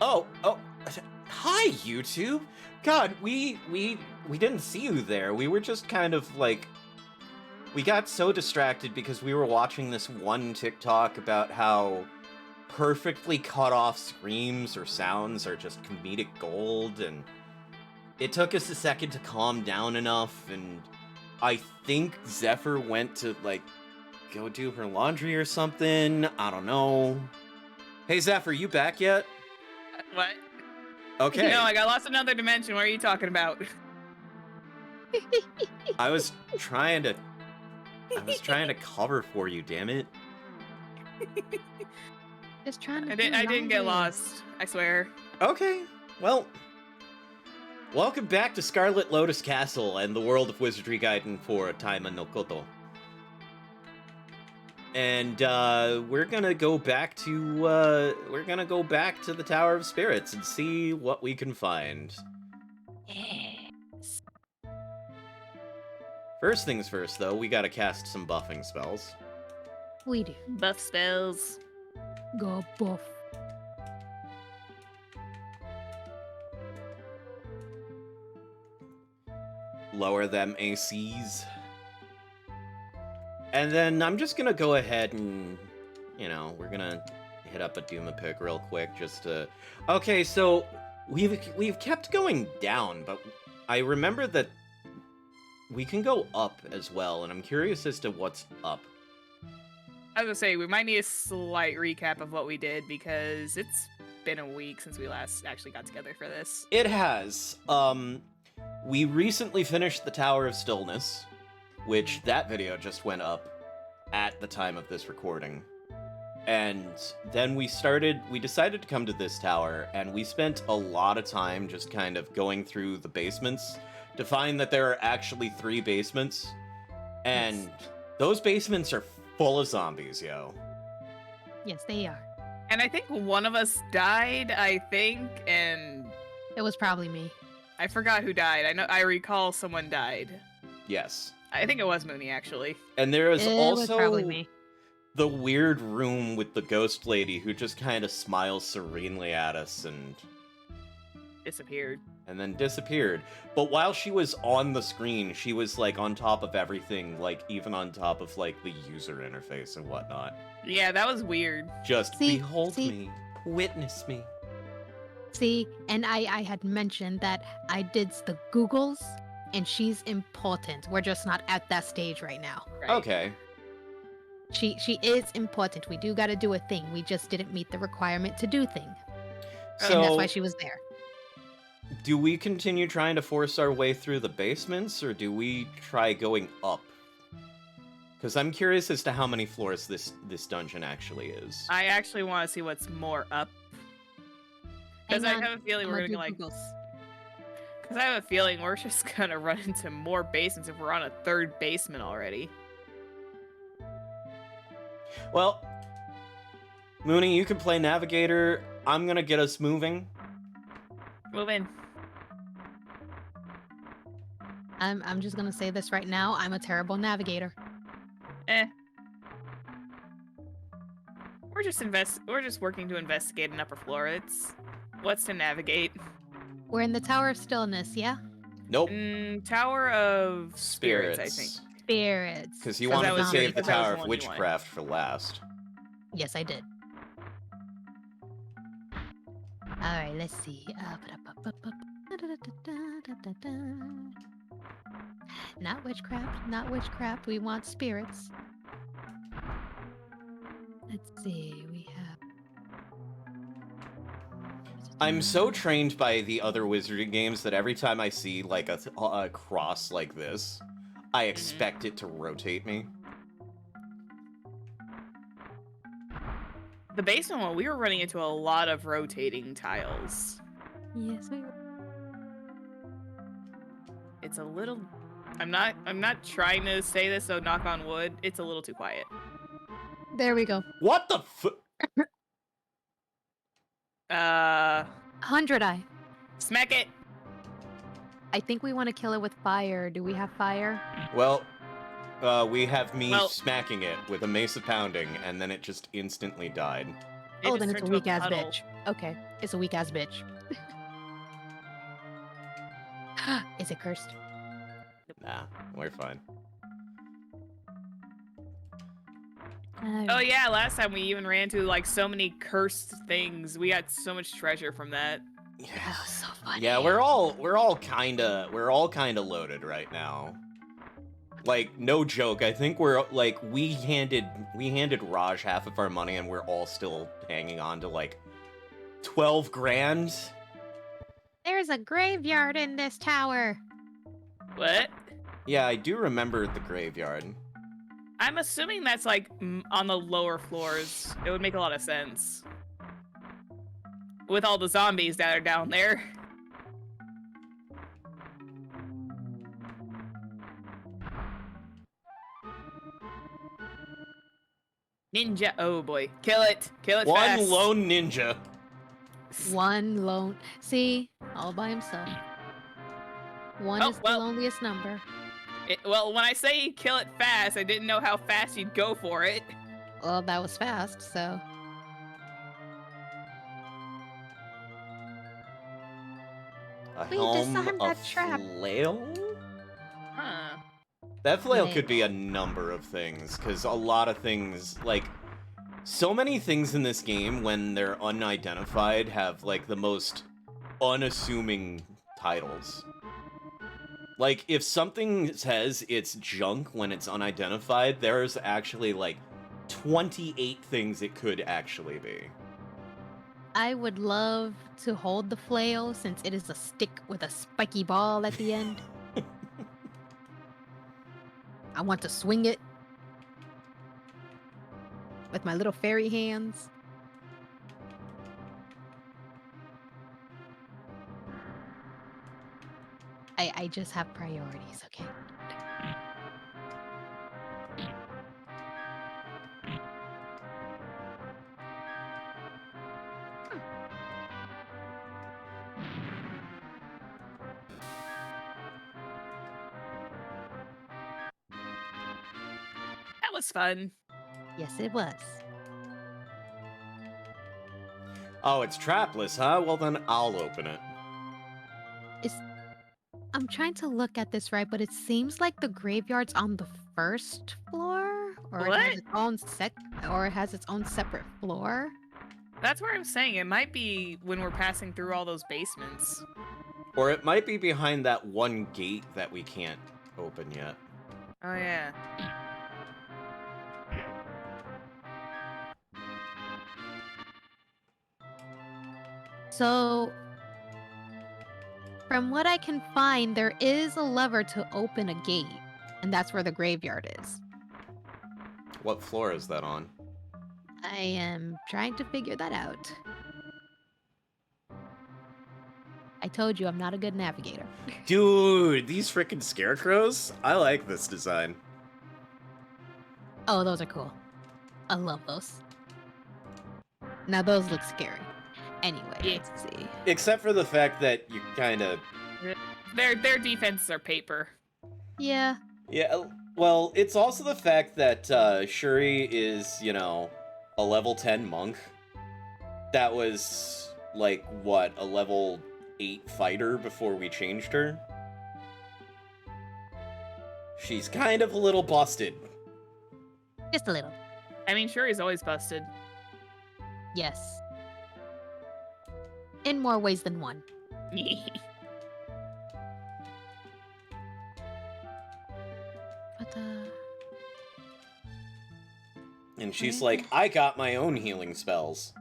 Oh, hi, YouTube. God, we didn't see you there. We were just kind of like, we got so distracted because we were watching this one TikTok about how perfectly cut off screams or sounds are just comedic gold, and it took us a second to calm down enough, and I think Zephyr went to, like, go do her laundry or something. I don't know. Hey, Zephyr, you back yet? What? Okay. No, I got lost in another dimension. What are you talking about? I was trying to cover for you, damn it. Just trying to I didn't get lost. I swear. Okay, well, welcome back to Scarlet Lotus Castle and the world of Wizardry Gaiden for Taima no Koto. And we're gonna go back to the Tower of Spirits and see what we can find. Yes. First things first, though, we gotta cast some buffing spells. We do. Buff spells. Go buff. Lower them ACs. And then I'm just gonna go ahead and, we're gonna hit up a Duma pick real quick just to... Okay, so we've kept going down, but I remember that we can go up as well, and I'm curious as to what's up. I was gonna say, we might need a slight recap of what we did because it's been a week since we last actually got together for this. It has. We recently finished the Tower of Stillness, which that video just went up at the time of this recording. And then we decided to come to this tower, and we spent a lot of time just kind of going through the basements to find that there are actually 3 basements. And those basements are full of zombies, yo. Yes, they are. And I think one of us died, and It was probably me. I forgot who died. I recall someone died. Yes. I think it was Moonie, actually. And there is It was also probably me. the weird room with the ghost lady who just kind of smiles serenely at us and Disappeared. then disappeared. But while she was on the screen, she was like on top of everything, like even on top of like the user interface and whatnot. Yeah, that was weird. Just behold me, witness me. See, and I had mentioned that I did the Googles, and she's important. We're just not at that stage right now. Right? Okay. She is important. We do got to do a thing. We just didn't meet the requirement to do thing. And that's So, why she was there. do we continue trying to force our way through the basements, or do we try going up? Because I'm curious as to how many floors this dungeon actually is. I actually want to see what's more up. Because I Hang on, have a feeling I'm we're gonna gonna do Googles. Because I have a feeling we're just gonna run into more basements if we're on a 3rd basement already. Well, Moonie, you can play Navigator. I'm gonna get us moving. Move in. I'm just gonna say this right now. I'm a terrible navigator. We're just working to investigate an upper floor. It's what's to navigate. We're in the Tower of Stillness, yeah? Nope. Tower of Spirits, I think. Spirits. Because you 'Cause wanted that to was- save the because that was Tower the of one you wanted. Witchcraft for last. Yes, I did. Alright, let's see. Not witchcraft, not witchcraft. We want spirits. Let's see, we have... I'm so trained by the other Wizardry games that every time I see like a cross like this, I expect it to rotate me. The basement one, we were running into a lot of rotating tiles. Yes, we It's a little... I'm not trying to say this, so knock on wood. It's a little too quiet. There we go. What the f- 100 eye. Smack it! I think we want to kill it with fire. Do we have fire? Well, we have me Well- smacking it with a mace of pounding, and then it just instantly died. It Oh, just then it's a turned to weak ass puddle. bitch. Okay, it's a weak ass bitch. Is it cursed? Nah, we're fine. Oh yeah, last time we even ran to like so many cursed things. We got so much treasure from that. Yeah. That was so funny. Yeah, we're all kind of loaded right now. Like, no joke. I think we're like we handed Raj half of our money, and we're all still hanging on to like 12 grand. There's a graveyard in this tower. What? Yeah, I do remember the graveyard. I'm assuming that's like on the lower floors. It would make a lot of sense. With all the zombies that are down there. Ninja. Oh boy. Kill it. Kill it One fast. lone ninja. One lone. See, all by himself. One Oh, is the well. loneliest number. Well, when I say kill it fast, I didn't know how fast you'd go for it. Well, that was fast, so. A We helm, disarmed a that trap. flail? Huh. That flail could be a number of things, because a lot of things, like, so many things in this game, when they're unidentified, have, like, the most unassuming titles. Like, if something says it's junk when it's unidentified, there's actually, like, 28 things it could actually be. I would love to hold the flail since it is a stick with a spiky ball at the end. I want to swing it with my little fairy hands. I just have priorities, okay? That was fun. Yes, it was. Oh, it's trapless, huh? Well, then I'll open it. I'm trying to look at this right, but it seems like the graveyard's on the first floor, or it has What? its own or it has its own separate floor. That's where I'm saying it might be when we're passing through all those basements. Or it might be behind that one gate that we can't open yet. Oh yeah. So, from what I can find, there is a lever to open a gate, and that's where the graveyard is. What floor is that on? I am trying to figure that out. I told you I'm not a good navigator. Dude, these freaking scarecrows? I like this design. Oh, those are cool. I love those. Now those look scary. Anyway, Yeah. let's see. Except for the fact that you kind of... Their defenses are paper. Yeah. Yeah, well, it's also the fact that Shuri is, you know, a level 10 monk. That was, like, what, a level 8 fighter before we changed her? She's kind of a little busted. Just a little. I mean, sure, he's always busted. Yes. In more ways than one. But, And she's Where like, I got my own healing spells.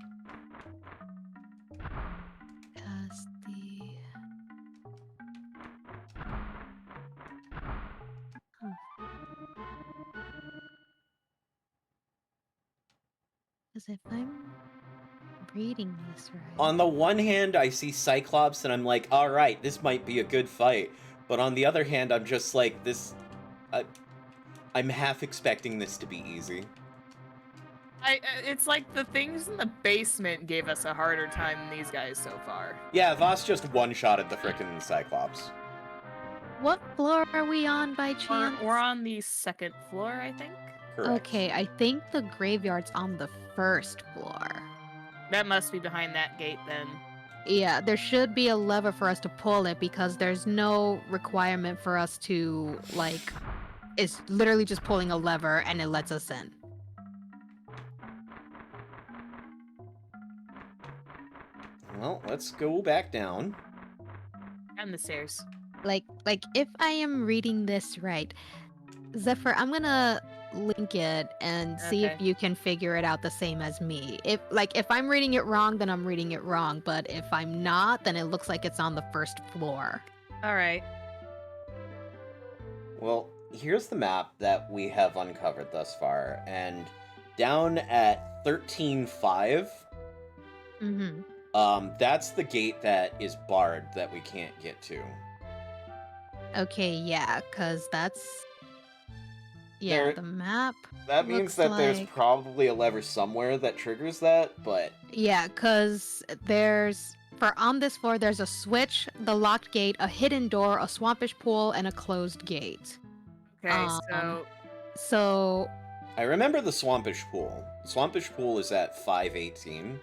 cast the... Huh. As if I'm reading this right. On the one hand, I see Cyclops and I'm like, alright, this might be a good fight. But on the other hand, I'm just like, this... I'm half expecting this to be easy. It's like the things in the basement gave us a harder time than these guys so far. Yeah, Voss just one-shotted the frickin' Cyclops. What floor are we on by chance? We're on the second floor, I think. Correct. Okay, I think the graveyard's on the first floor. That must be behind that gate then. Yeah, there should be a lever for us to pull it because there's no requirement for us to, like, it's literally just pulling a lever and it lets us in. Well, let's go back down. And the stairs. Like if I am reading this right, Zephyr, I'm gonna link it and see if Okay. you can figure it out the same as me. If I'm reading it wrong, then I'm reading it wrong. But if I'm not, then it looks like it's on the first floor. All right. Well, here's the map that we have uncovered thus far, and down at 13.5, Mm-hmm. that's the gate that is barred that we can't get to. Okay, yeah, because that's... Yeah, There- the map. That means looks that there's like- probably a lever somewhere that triggers that, but Yeah, because on this floor, there's a switch, the locked gate, a hidden door, a swampish pool, and a closed gate. Okay, so So, I remember the Swampish Pool. The Swampish Pool is at 518.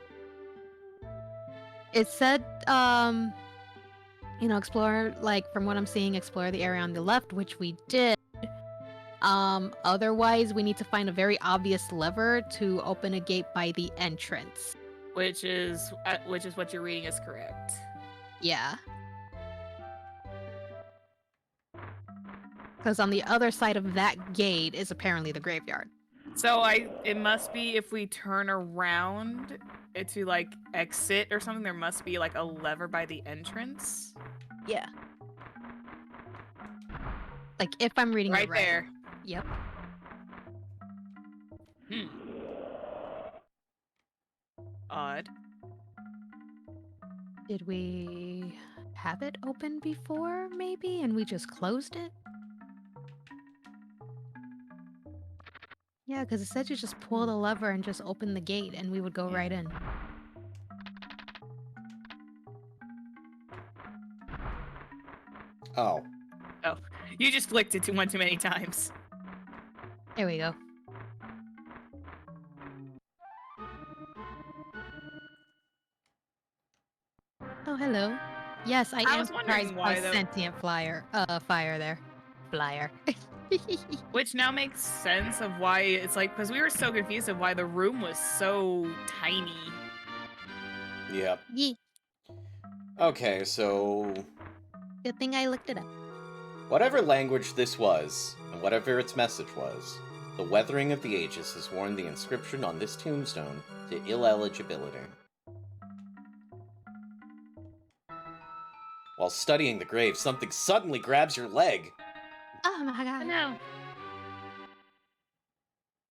it said, explore, like, from what I'm seeing, explore the area on the left, which we did. Otherwise, we need to find a very obvious lever to open a gate by the entrance. which is what you're reading is correct. Yeah. Because on the other side of that gate is apparently the graveyard. So it must be if we turn around to like exit or something, there must be like a lever by the entrance. Yeah. Like, if I'm reading it Right right. there. Yep. Odd. Did we have it open before, maybe, and we just closed it? Yeah, because it said you just pull the lever and just open the gate, and we would go right in. Oh. You just flicked it one too many times. There we go. Oh, hello. Yes, I am was wondering surprised why by the- sentient fire there. Flyer. Which now makes sense of why it's like, because we were so confused of why the room was so tiny. Yep. Yee. Okay, so Good thing I looked it up. whatever language this was, and whatever its message was, the weathering of the ages has worn the inscription on this tombstone to ineligibility. While studying the grave, something suddenly grabs your leg. Oh my god. No.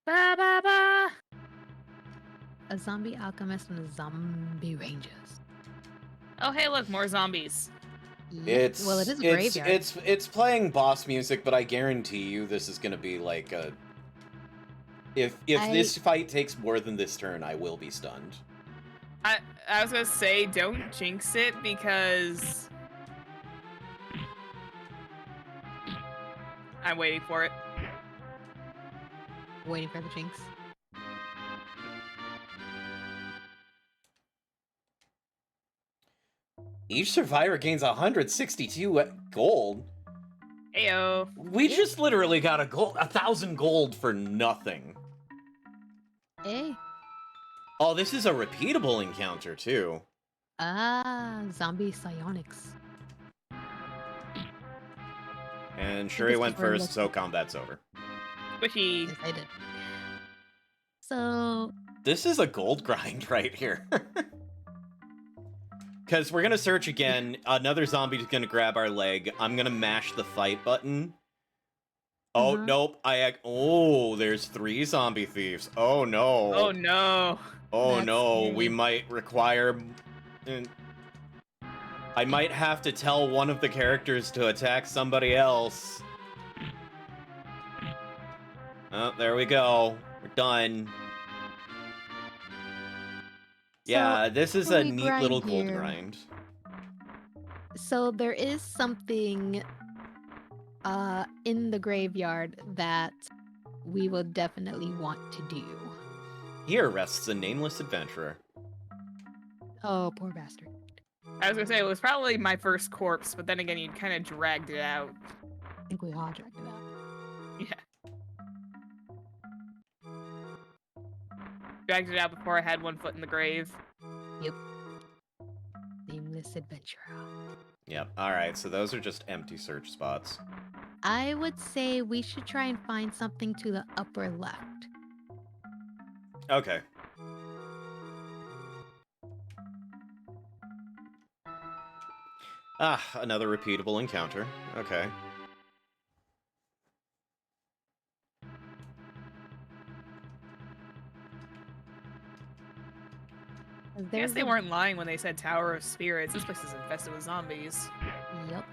Ba ba ba. A zombie alchemist and a zombie rangers. Oh hey, look, more zombies. It's Well, it is a graveyard. It's playing boss music, but I guarantee you this is gonna be like a. If this fight takes more than this turn, I will be stunned. I was gonna say don't jinx it because I'm waiting for it. Waiting for the jinx. Each survivor gains 162 gold. Ayo. We just literally got 1,000 gold for nothing. Hey. Oh, this is a repeatable encounter too. Zombie psionics. And Shuri This went is where first, we're so combat's over. Squishy. Yes, I did. So, This is a gold grind right here. Because we're gonna search again. Another zombie's gonna grab our leg. I'm gonna mash the fight button. Oh, nope. Oh, there's 3 zombie thieves. Oh, no. Oh no. Oh, That's no. scary. We might require... I might have to tell one of the characters to attack somebody else. Oh, there we go. We're done. Yeah, this is can a we neat little grind gold here? grind. so there is something in the graveyard that we will definitely want to do. Here rests a nameless adventurer. Oh, poor bastard. I was gonna say it was probably my first corpse, but then again, you kind of dragged it out. I think we all dragged it out. Yeah. Dragged it out before I had one foot in the grave. Yep. Nameless adventure. Yep. All right. So those are just empty search spots. I would say we should try and find something to the upper left. Okay. Ah, another repeatable encounter. Okay. I guess There's they a- weren't lying when they said Tower of Spirits. This place is infested with zombies. Yep.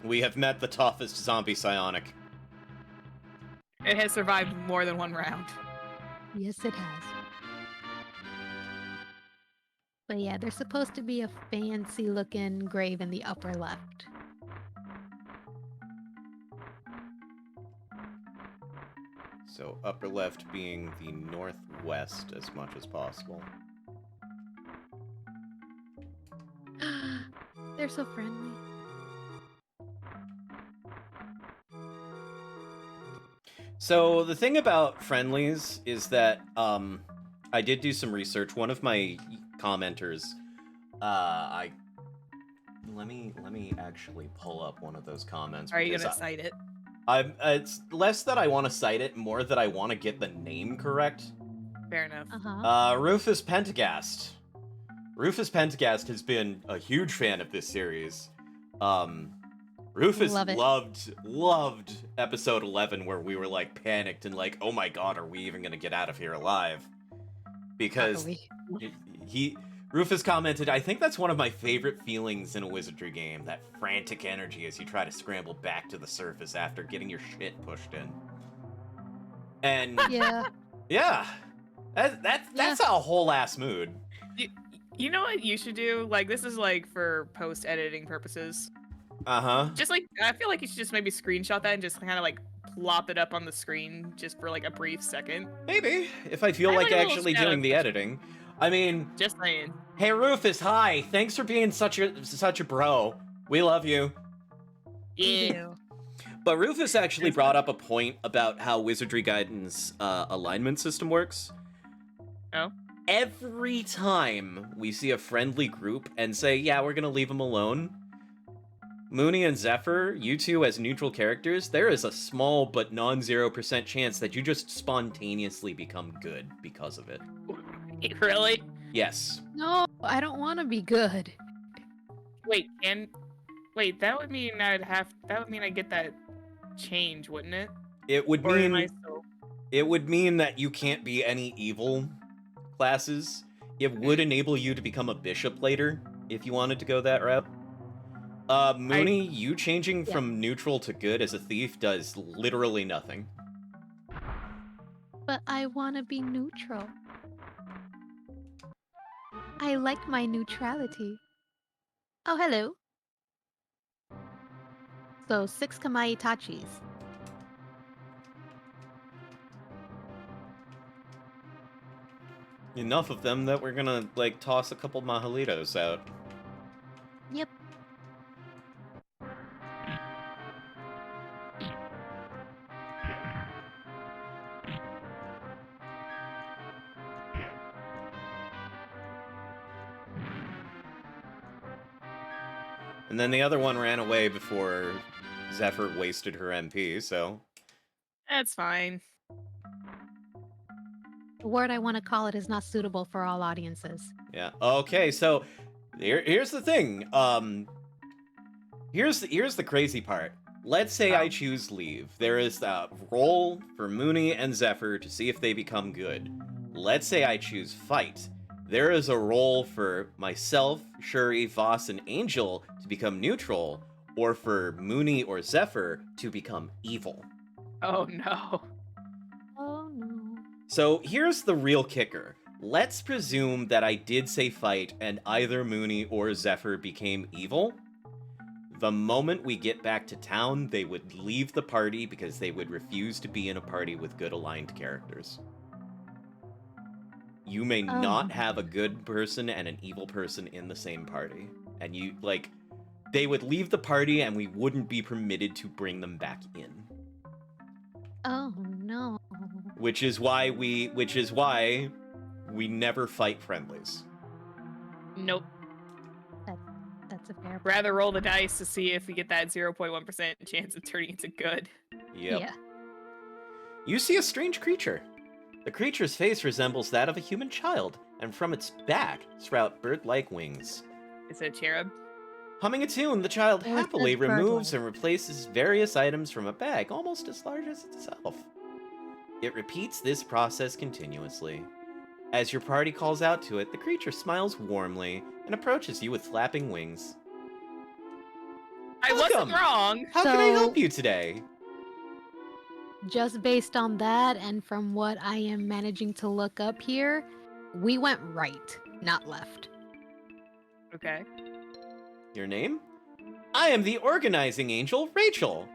We have met the toughest zombie psionic. It has survived more than one round. Yes, it has. But yeah, there's supposed to be a fancy looking grave in the upper left. So upper left being the northwest as much as possible. They're so friendly. So the thing about friendlies is that I did do some research. One of my commenters, let me actually pull up one of those comments. Are you because gonna cite it? it's less that I want to cite it, more that I want to get the name correct. Fair enough. Rufus Pentagast. Rufus Pentagast has been a huge fan of this series. Rufus Love it. loved episode 11 where we were like panicked and like, oh my god, are we even gonna get out of here alive? Because Rufus commented, I think that's one of my favorite feelings in a Wizardry game, that frantic energy as you try to scramble back to the surface after getting your shit pushed in. And Yeah. yeah, that's a whole ass mood. You know what you should do? Like, this is like for post-editing purposes. Uh-huh. Just like, I feel like you should just maybe screenshot that and just kind of like plop it up on the screen just for like a brief second. Maybe, if I feel I like like a little actually shadow doing the push. editing. I mean, Just saying. hey Rufus, hi. Thanks for being such a bro. We love you. Yeah. But Rufus actually Yes, brought sir. up a point about how Wizardry Gaiden's alignment system works. Oh? Every time we see a friendly group and say, yeah, we're gonna leave them alone, Moonie and Zephyr, you two as neutral characters, there is a small but non-0% chance that you just spontaneously become good because of it. Really? Yes. No, I don't want to be good. Wait, that would mean I'd get that change, wouldn't it? It would Or am I mean still... it would mean that you can't be any evil classes. It would enable you to become a bishop later if you wanted to go that route. Moonie, you changing from neutral to good as a thief does literally nothing. But I want to be neutral. I like my neutrality. Oh, hello. So, 6 Kamai Tachis. Enough of them that we're gonna, like, toss a couple Mahalitos out. Yep. And then the other one ran away before Zephyr wasted her MP, so... That's fine. The word I want to call it is not suitable for all audiences. Yeah. Okay, so here's the thing. Here's the crazy part. Let's say I choose leave. There is a roll for Moonie and Zephyr to see if they become good. Let's say I choose fight. There is a roll for myself, Shuri, Voss, and Angel to become neutral, or for Moonie or Zephyr to become evil. Oh no. Oh no. So here's the real kicker. Let's presume that I did say fight and either Moonie or Zephyr became evil. The moment we get back to town, they would leave the party because they would refuse to be in a party with good aligned characters. You may not have a good person and an evil person in the same party. And you, like, they would leave the party and we wouldn't be permitted to bring them back in. Oh no. Which is why we never fight friendlies. Nope. That's a fair point. Rather roll the dice to see if we get that 0.1% chance of turning into good. Yep. Yeah. You see a strange creature. The creature's face resembles that of a human child, and from its back sprout bird-like wings. Is it a cherub? Humming a tune, the child It was happily just bird-like. removes and replaces various items from a bag almost as large as itself. It repeats this process continuously. As your party calls out to it, the creature smiles warmly and approaches you with flapping wings. I Welcome. wasn't wrong. How can I So- help you today? Just based on that and from what I am managing to look up here, we went right, not left. Okay. Your name? I am the organizing angel, Rachel.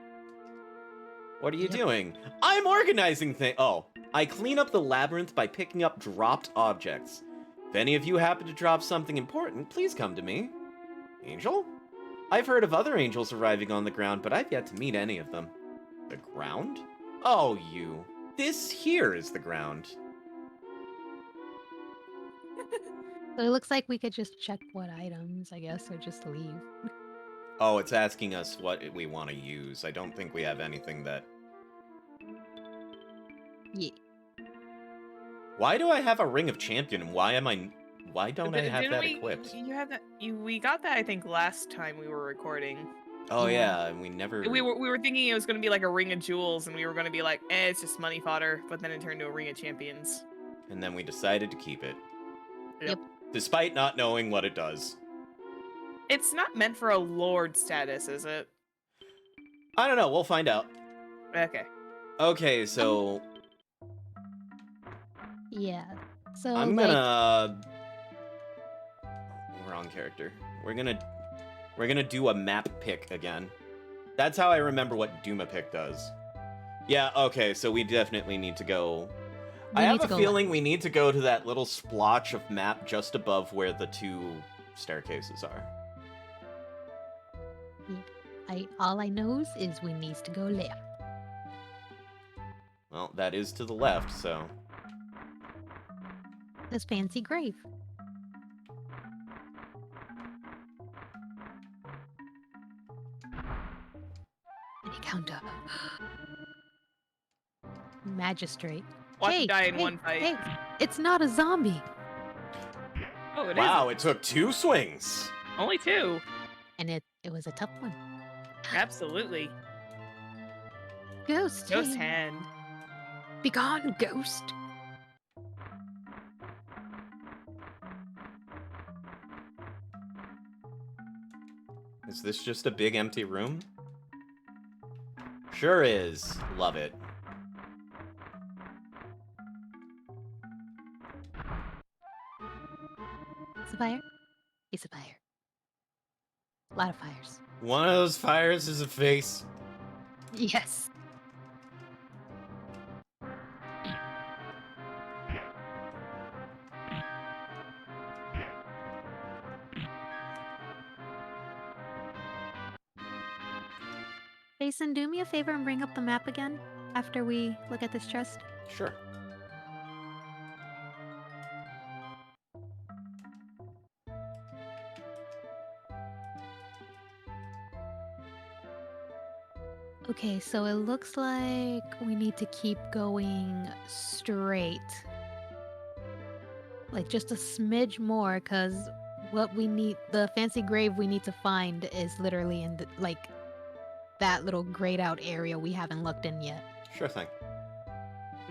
What are you Yep. doing? I'm organizing Oh, I clean up the labyrinth by picking up dropped objects. If any of you happen to drop something important, please come to me. Angel? I've heard of other angels arriving on the ground, but I've yet to meet any of them. The ground? Oh, you. This here is the ground. So it looks like we could just check what items, I guess, or just leave. Oh, it's asking us what we want to use. I don't think we have anything that... Yeah. Why do I have a Ring of Champion, and why don't I have Didn't that we, equipped? You had that. We got that I think last time we were recording. Oh Yeah. yeah, and we never... We were thinking it was gonna be like a ring of jewels, and we were gonna be like, it's just money fodder. But then it turned into a ring of champions. And then we decided to keep it. Yep. Despite not knowing what it does. It's not meant for a lord status, is it? I don't know, we'll find out. Okay. Okay, so... Yeah. So I'm like, gonna... Wrong character. We're gonna do a map pick again. That's how I remember what Duma pick does. Yeah, okay, so we definitely need to go... we I need have to a go feeling we need to go to that little splotch of map just above where the two staircases are. all I knows is we needs to go left. Well, that is to the left, so... This fancy grave. Encounter. Magistrate. Watch hey, him die in hey, one fight. Hey, it's not a zombie. Oh, it Wow, it took 2 swings! is. Only 2. And it was a tough one. Absolutely. Ghost. Ghost hand. Begone, ghost. Is this just a big empty room? Sure is. Love it. It's a fire. It's a fire. A lot of fires. One of those fires is a face. Yes. Jason, do me a favor and bring up the map again after we look at this chest. Sure. Okay, so it looks like we need to keep going straight. Like just a smidge more, because what we need, the fancy grave we need to find is literally in the, like that little grayed out area we haven't looked in yet. Sure thing.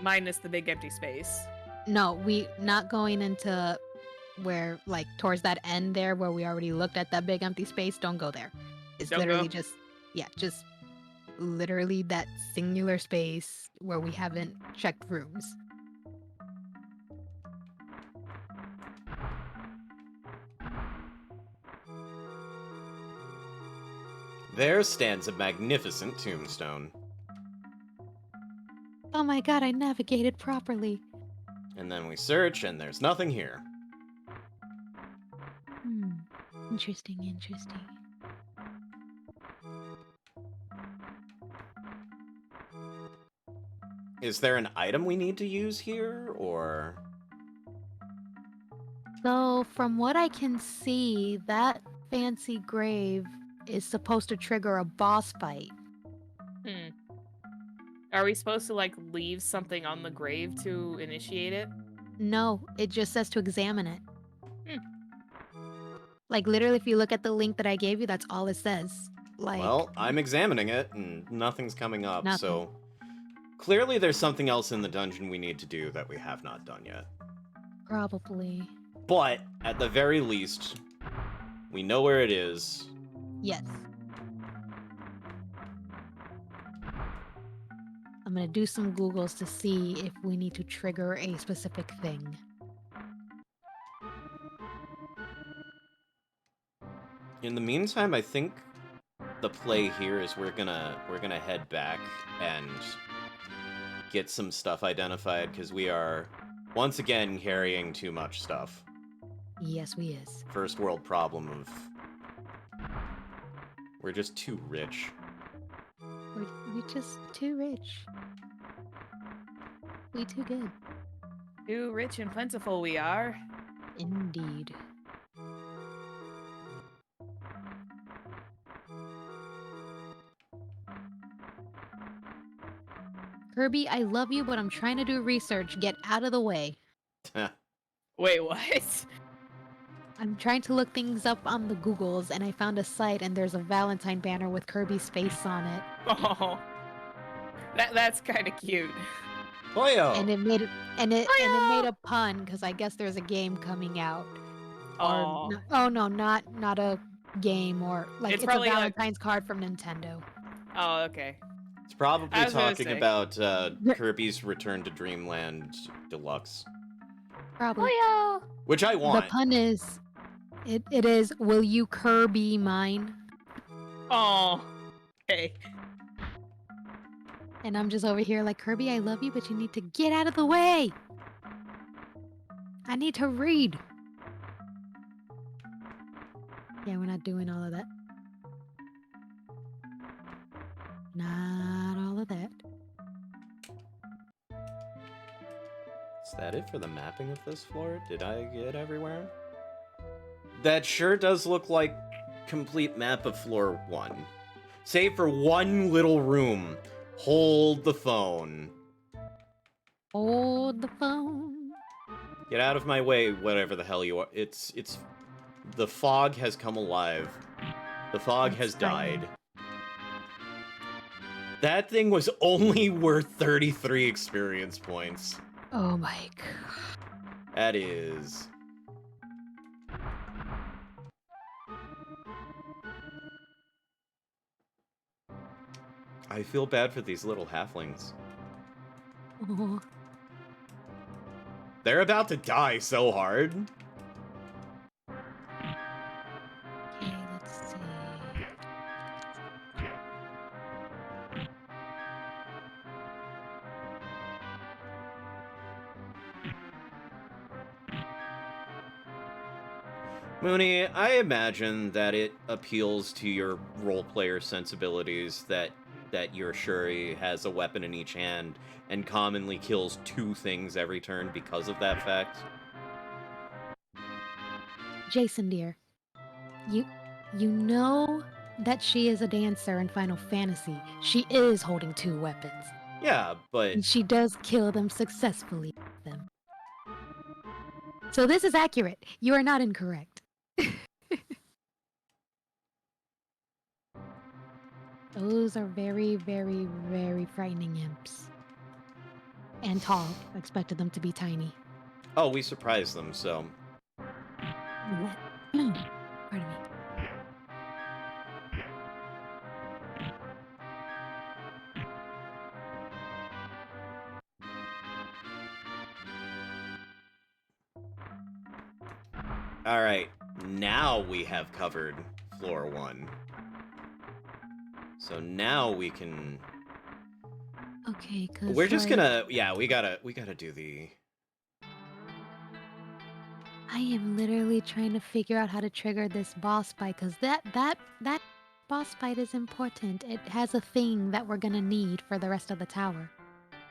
Minus the big empty space. No, we not going into where like towards that end there where we already looked at that big empty space. Don't go there. It's Don't literally go? just literally that singular space where we haven't checked rooms. There stands a magnificent tombstone. Oh my god, I navigated properly. And then we search, and there's nothing here. Hmm. Interesting, interesting. Is there an item we need to use here, or... So, from what I can see, that fancy grave is supposed to trigger a boss fight. Hmm. Are we supposed to, like, leave something on the grave to initiate it? No, it just says to examine it. Hmm. Like, literally, if you look at the link that I gave you, that's all it says. Like, Well, I'm examining it, and nothing's coming up, Nothing. so... Clearly there's something else in the dungeon we need to do that we have not done yet. probably. But, at the very least, we know where it is. Yes. I'm gonna do some Googles to see if we need to trigger a specific thing. In the meantime, I think the play here is we're gonna head back and get some stuff identified, because we are, once again, carrying too much stuff. Yes, we is. First world problem of... We're just too rich. We're just too rich. We too good. Too rich and plentiful we are. Indeed. Kirby, I love you, but I'm trying to do research. Get out of the way. Wait, what? I'm trying to look things up on the Googles, and I found a site, and there's a Valentine banner with Kirby's face on it. Oh. That's kind of cute. Toyo! And it made it, and it made a pun because I guess there's a game coming out. Oh. Oh no, not a game or like It's it's a probably, like- Valentine's card from Nintendo. Oh, okay. It's probably I was gonna talking say. about Kirby's Return to Dreamland Deluxe. Probably. Which I The want. pun is, it is. Will you Kirby mine? Oh. Okay. And I'm just over here like, Kirby, I love you, but you need to get out of the way. I need to read. Yeah, we're not doing all of that. Not all of that. Is that it for the mapping of this floor? Did I get everywhere? That sure does look like complete map of floor 1. Save for one little room. Hold the phone. Hold the phone. Get out of my way, whatever the hell you are. It's the fog has come alive. The fog That's has frightening. died. That thing was only worth 33 experience points. Oh my god. That is... I feel bad for these little halflings. Oh. They're about to die so hard. Okay, let's see. Moonie, I imagine that it appeals to your role-player sensibilities that your Shuri has a weapon in each hand and commonly kills 2 things every turn because of that fact. Jason, dear, you know that she is a dancer in Final Fantasy. She is holding 2 weapons, Yeah, but and she does kill them successfully with them. So this is accurate. You are not incorrect. Those are very, very, very frightening imps. And tall. I expected them to be tiny. oh, we surprised them, so Pardon me. all right. Now we have covered floor 1. So now we can... Okay, because We're just gonna... Yeah, we gotta do the... I am literally trying to figure out how to trigger this boss fight, because that boss fight is important. It has a thing that we're gonna need for the rest of the tower.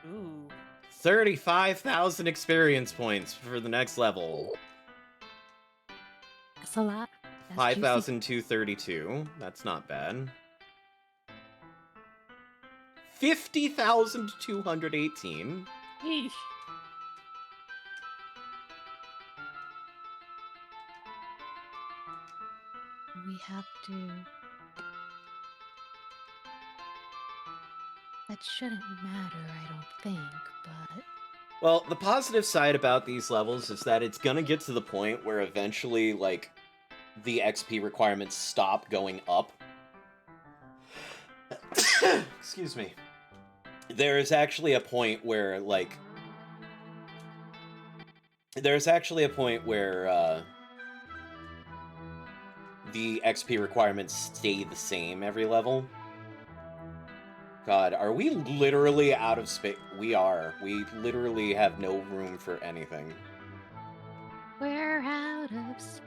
Ooh. 35,000 experience points for the next level. That's a lot. That's juicy. 5,232. That's not bad. 50,218. Yeesh. We have to... That shouldn't matter, I don't think, but... Well, the positive side about these levels is that it's gonna get to the point where eventually, like, the XP requirements stop going up. Excuse me. There is actually a point where, like... There's actually a point where, the XP requirements stay the same every level. God, are we literally out of space? We are. We literally have no room for anything. We're out of space.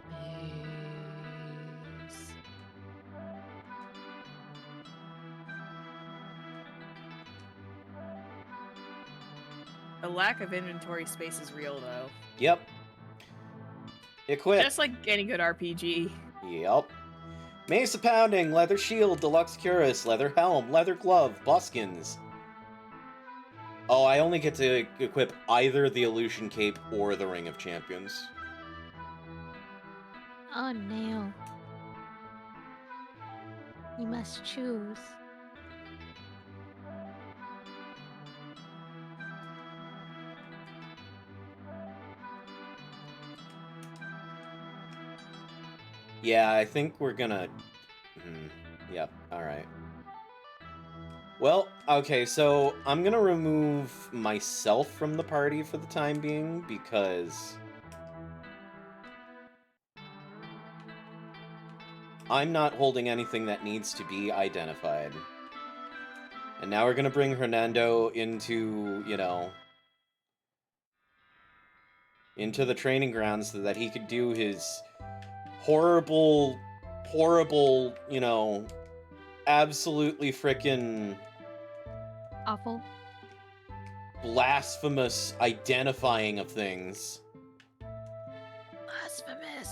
The lack of inventory space is real, though. Yep. Equip. Just like any good RPG. Yep. Mace of Pounding, Leather Shield, Deluxe Cuirass, Leather Helm, Leather Glove, buskins. Oh, I only get to equip either the Illusion Cape or the Ring of Champions. Oh no. You must choose. Yeah, I think we're gonna... Yep, alright. Well, okay, so I'm gonna remove myself from the party for the time being, because... I'm not holding anything that needs to be identified. And now we're gonna bring Hernando into, you know... into the training grounds so that he could do his... horrible, you know, absolutely frickin' Awful. blasphemous identifying of things. Blasphemous.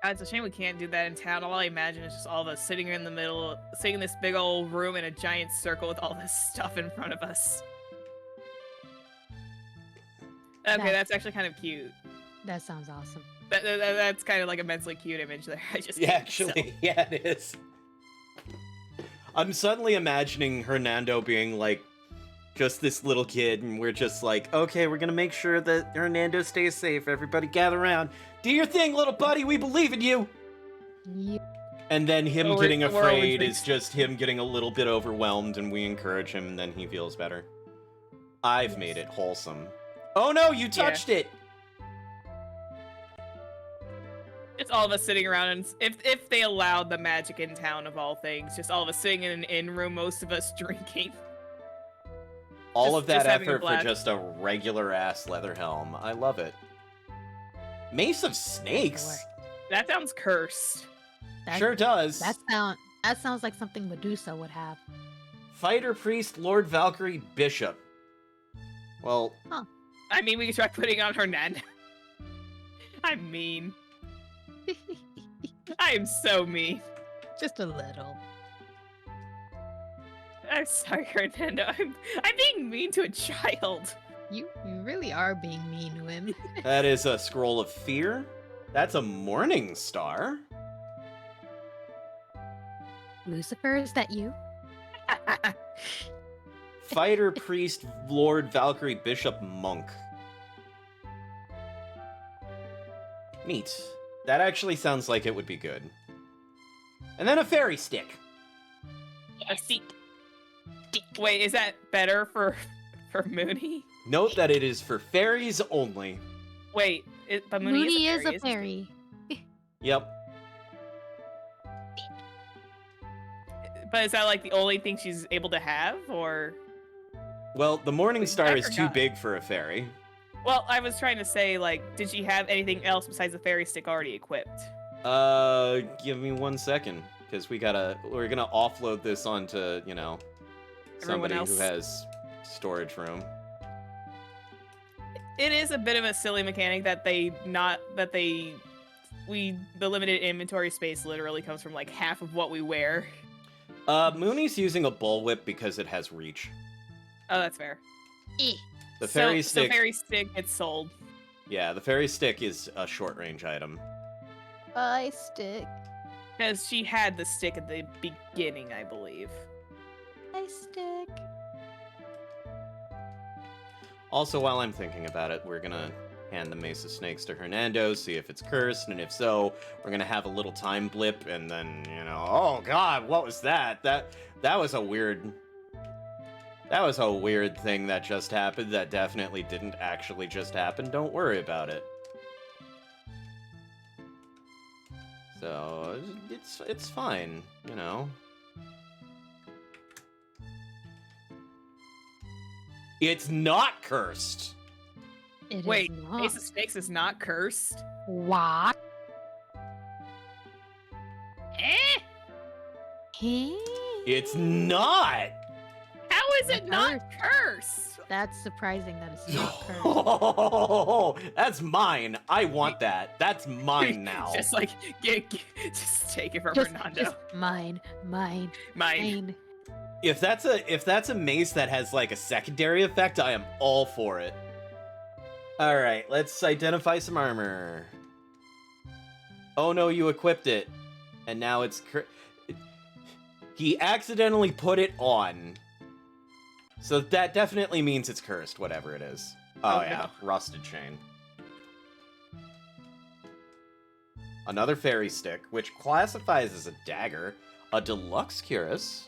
God, it's a shame we can't do that in town. All I imagine is just all of us sitting in the middle, sitting in this big old room in a giant circle with all this stuff in front of us. Okay, that's actually kind of cute. That sounds awesome. That's kind of like a mentally cute image there. I just Yeah, actually, yeah, it is. I'm suddenly imagining Hernando being like just this little kid, and we're just like, okay, we're gonna make sure that Hernando stays safe. Everybody gather around. Do your thing, little buddy. We believe in you. Yep. And then him So getting we're all afraid is intrigued. just him getting a little bit overwhelmed, and we encourage him, and then he feels better. I've made it wholesome. Oh no, you touched it! It's all of us sitting around, and if they allowed the magic in town of all things, just all of us sitting in an inn room, most of us drinking. All of that just having a effort for blast. just a regular-ass leather helm. I love it. Mace of Snakes? That sounds cursed. That, Sure does. that sounds like something Medusa would have. Fighter Priest, Lord Valkyrie, Bishop. Well, I mean, we could try putting on Hernando. I'm mean. I am so mean. Just a little. I'm sorry, Hernando. I'm being mean to a child. You really are being mean to him. that is a Scroll of Fear. That's a Morning Star. Lucifer, is that you? Fighter Priest, Lord Valkyrie, Bishop, Monk. Neat. That actually sounds like it would be good. And then a fairy stick. A seat. Wait, is that better for Moonie? Note that it is for fairies only. Wait, but Moonie Moonie is a is fairy. a fairy. Yep. But is that like the only thing she's able to have, or? Well, the Morning I Star is too forgot. big for a fairy. Well, I was trying to say, like, did she have anything else besides the fairy stick already equipped? Give me 1 second, because we're gonna offload this onto, Everyone somebody else. who has storage room. It is a bit of a silly mechanic that the limited inventory space literally comes from like half of what we wear. Moonie's using a bullwhip because it has reach. Oh, that's fair. The fairy stick. So fairy stick gets sold. Yeah, the fairy stick is a short range item. I stick. Because she had the stick at the beginning, I believe. I stick. Also, while I'm thinking about it, we're gonna hand the Mace of Snakes to Hernando, see if it's cursed, and if so, we're gonna have a little time blip, and then, oh god, what was that? That was a weird... That was a weird thing that just happened that definitely didn't actually just happen. Don't worry about it. So, it's fine, It's not cursed! Wait, is not. Ace of Snakes is not cursed? What? Eh? Hey. It's not! How is it not cursed? That's surprising that it's not cursed. Oh, that's mine. I want that. That's mine now. Just like, just take it from Just Fernando. mine. Mine. If that's a mace that has like a secondary effect, I am all for it. All right, let's identify some armor. Oh no, you equipped it, and now it's he accidentally put it on. So that definitely means it's cursed, whatever it is. Oh yeah, rusted chain. Another fairy stick, which classifies as a dagger. A deluxe cuirass.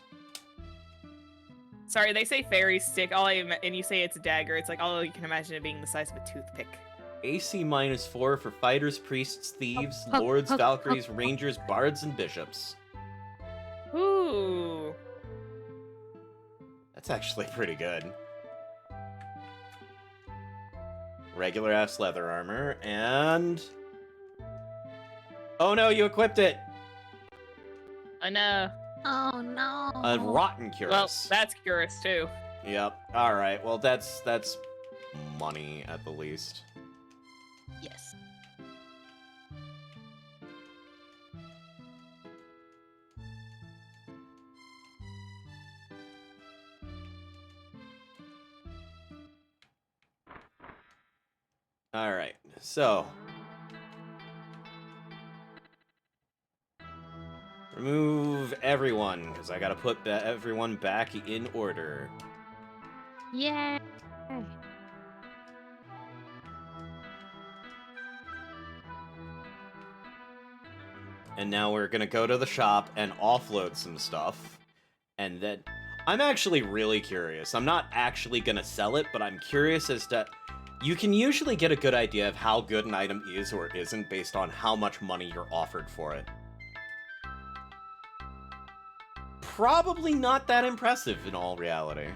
Sorry, they say fairy stick, and you say it's a dagger. It's like all you can imagine it being the size of a toothpick. AC -4 for fighters, priests, thieves, lords, valkyries, rangers, bards, and bishops. Ooh. That's actually pretty good. Regular ass leather armor, and... Oh no, you equipped it! I know. Oh no. A rotten Well, cuirass. that's curious too. Yep. Alright, well that's money at the least. Yes. Alright, so... Remove everyone, because I gotta put everyone back in order. Yay. And now we're gonna go to the shop and offload some stuff. And then... I'm actually really curious. I'm not actually gonna sell it, but I'm curious as to... You can usually get a good idea of how good an item is or isn't based on how much money you're offered for it. Probably not that impressive in all reality.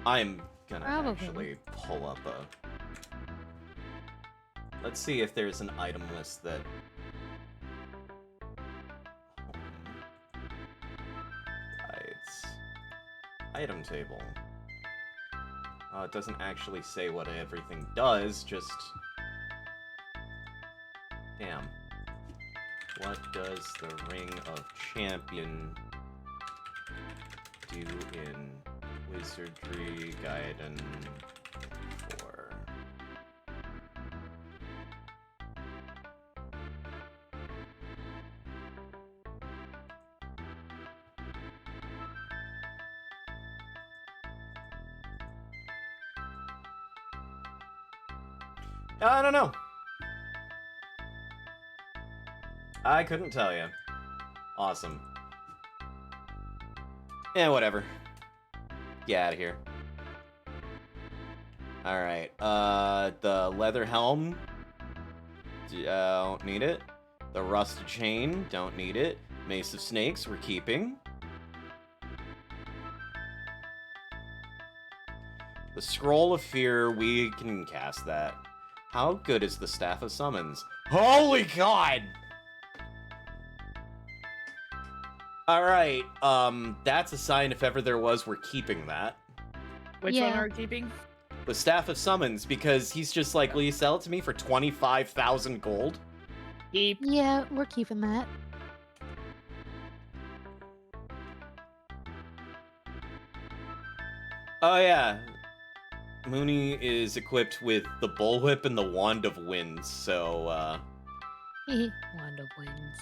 I'm gonna actually pull up a... Let's see if there's an item list that... Right. Item table. Oh, it doesn't actually say what everything does, just... Damn. What does the Ring of Champion do in Wizardry Gaiden 4? I don't know. I couldn't tell you. Awesome. Yeah, whatever. Get out of here. Alright, the leather helm. Don't need it. The rusted chain. Don't need it. Mace of Snakes, we're keeping. The Scroll of Fear, we can cast that. How good is the Staff of Summons? Holy God! Alright, that's a sign if ever there was, we're keeping that. Which one are we keeping? The Staff of Summons, because he's just like, will you sell it to me for 25,000 gold? Keep. Yeah, we're keeping that. Oh yeah. Moonie is equipped with the Bullwhip and the Wand of Winds, so, Wand of Winds.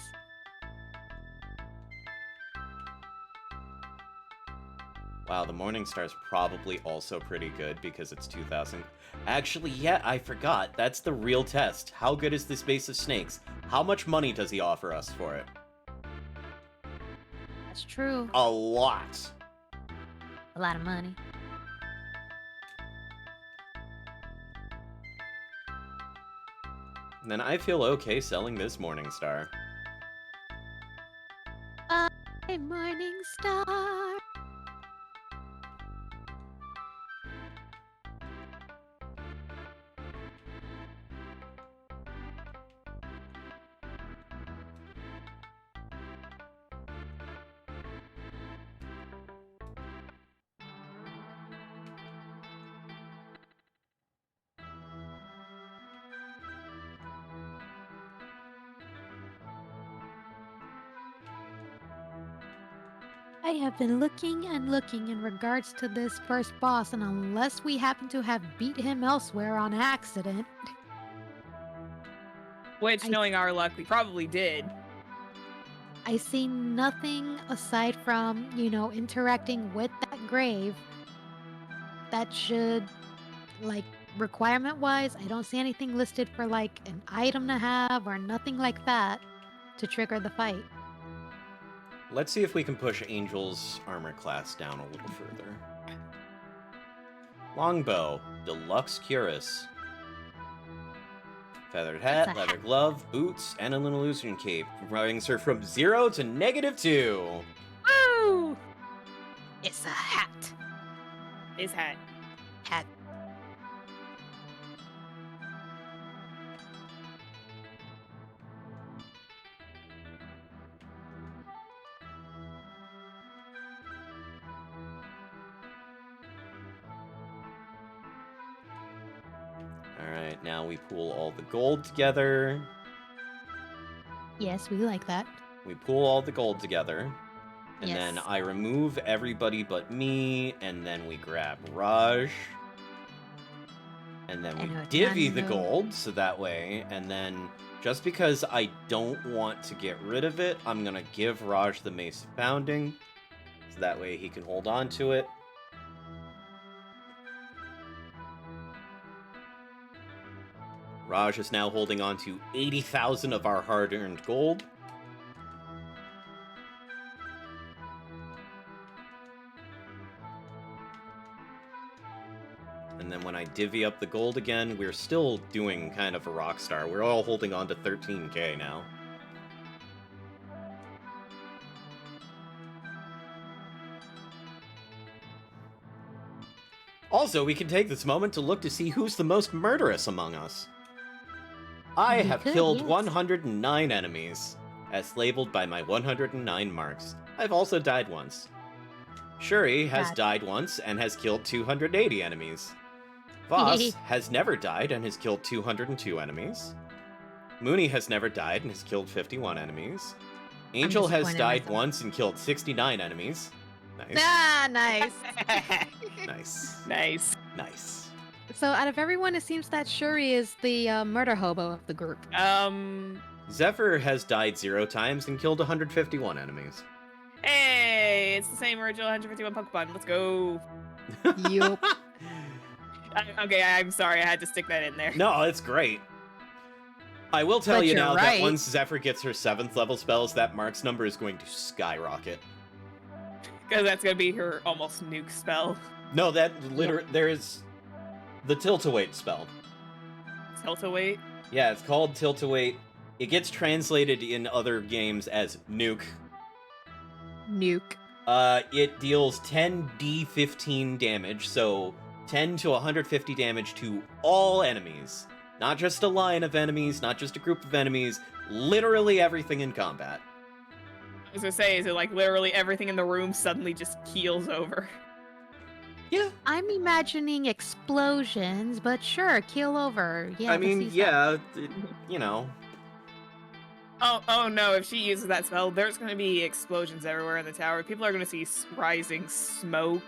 Wow, the Morning Star's probably also pretty good because it's 2,000. Actually, yeah, I forgot. That's the real test. How good is this Mace of Snakes? How much money does he offer us for it? That's true. A lot. A lot of money. Then I feel okay selling this Morning Star. Hey, Morning Star. I have been looking and looking in regards to this first boss, and unless we happen to have beat him elsewhere on accident, Which, knowing our luck, we probably did. I see nothing aside from, interacting with that grave that should, requirement-wise, I don't see anything listed for, an item to have or nothing like that to trigger the fight. Let's see if we can push Angel's armor class down a little further. Longbow, Deluxe Cuirass. Feathered hat, It's a leather hat. glove, boots, and an illusion cape, brings her from 0 to -2. Woo! It's a hat. His hat. Hat. Alright, now we pool all the gold together. Yes, we like that. We pool all the gold together. And Yes. then I remove everybody but me, and then we grab Raj. And then we And we're divvy done, the no. gold, so that way, and then just because I don't want to get rid of it, I'm gonna give Raj the Mace of Pounding, so that way he can hold on to it. Raj is now holding on to 80,000 of our hard-earned gold. And then when I divvy up the gold again, we're still doing kind of a rock star. We're all holding on to 13k now. Also, we can take this moment to look to see who's the most murderous among us. I We have could, killed yes. 109 enemies, as labeled by my 109 marks. I've also died once. Shuri has God. died once and has killed 280 enemies. Voss has never died and has killed 202 enemies. Moonie has never died and has killed 51 enemies. Angel has disappointed in died myself. once and killed 69 enemies. Nice. Ah, nice. Nice. Nice. Nice. So out of everyone, it seems that Shuri is the murder hobo of the group. Zephyr has died 0 times and killed 151 enemies. Hey, it's the same original 151 Pokemon. Let's go. Yup. Okay, I'm sorry. I had to stick that in there. No, it's great. I will tell But you you're now right. that once Zephyr gets her 7th level spells, that Mark's number is going to skyrocket. Because that's going to be her almost nuke spell. No, that there is the Tilt-A-Wait spell. Tilt-A-Wait. Yeah, it's called Tilt-A-Wait. It gets translated in other games as nuke, Nuke. It deals 10d15 damage, so 10 to 150 damage to all enemies. Not just a line of enemies, not just a group of enemies, literally everything in combat. I was gonna say, is it like literally everything in the room suddenly just keels over? Yeah. I'm imagining explosions, but sure, keel over. Yeah, I mean, let's see yeah, you know. Oh no, if she uses that spell, there's gonna be explosions everywhere in the tower. People are gonna see rising smoke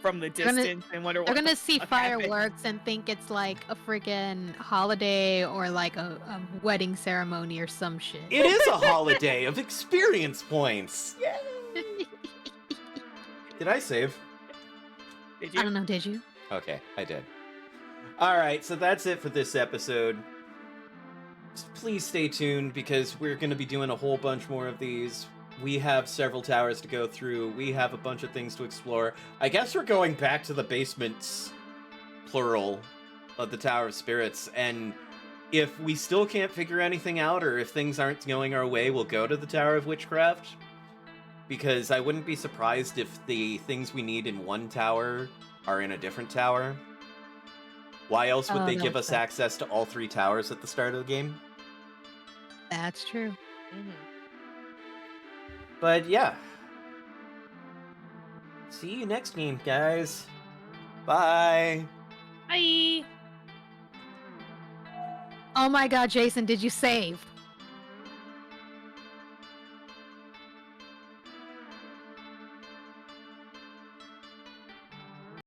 from the They're gonna- distance and wonder They're what gonna the see fuck happened. fireworks and think it's like a freaking holiday or like a wedding ceremony or some shit. It is a holiday of experience points. Did I save? Did you? I don't know, did you? Okay, I did. Alright, so that's it for this episode. Please stay tuned because we're going to be doing a whole bunch more of these. We have several towers to go through. We have a bunch of things to explore. I guess we're going back to the basements, plural, of the Tower of Spirits. And if we still can't figure anything out, or if things aren't going our way, we'll go to the Tower of Witchcraft. Because I wouldn't be surprised if the things we need in one tower are in a different tower. Why else would Oh, they no, give us fair. access to all 3 towers at the start of the game? That's true. Mhm. But yeah. See you next game, guys. Bye. Bye. Oh my god, Jason, did you save?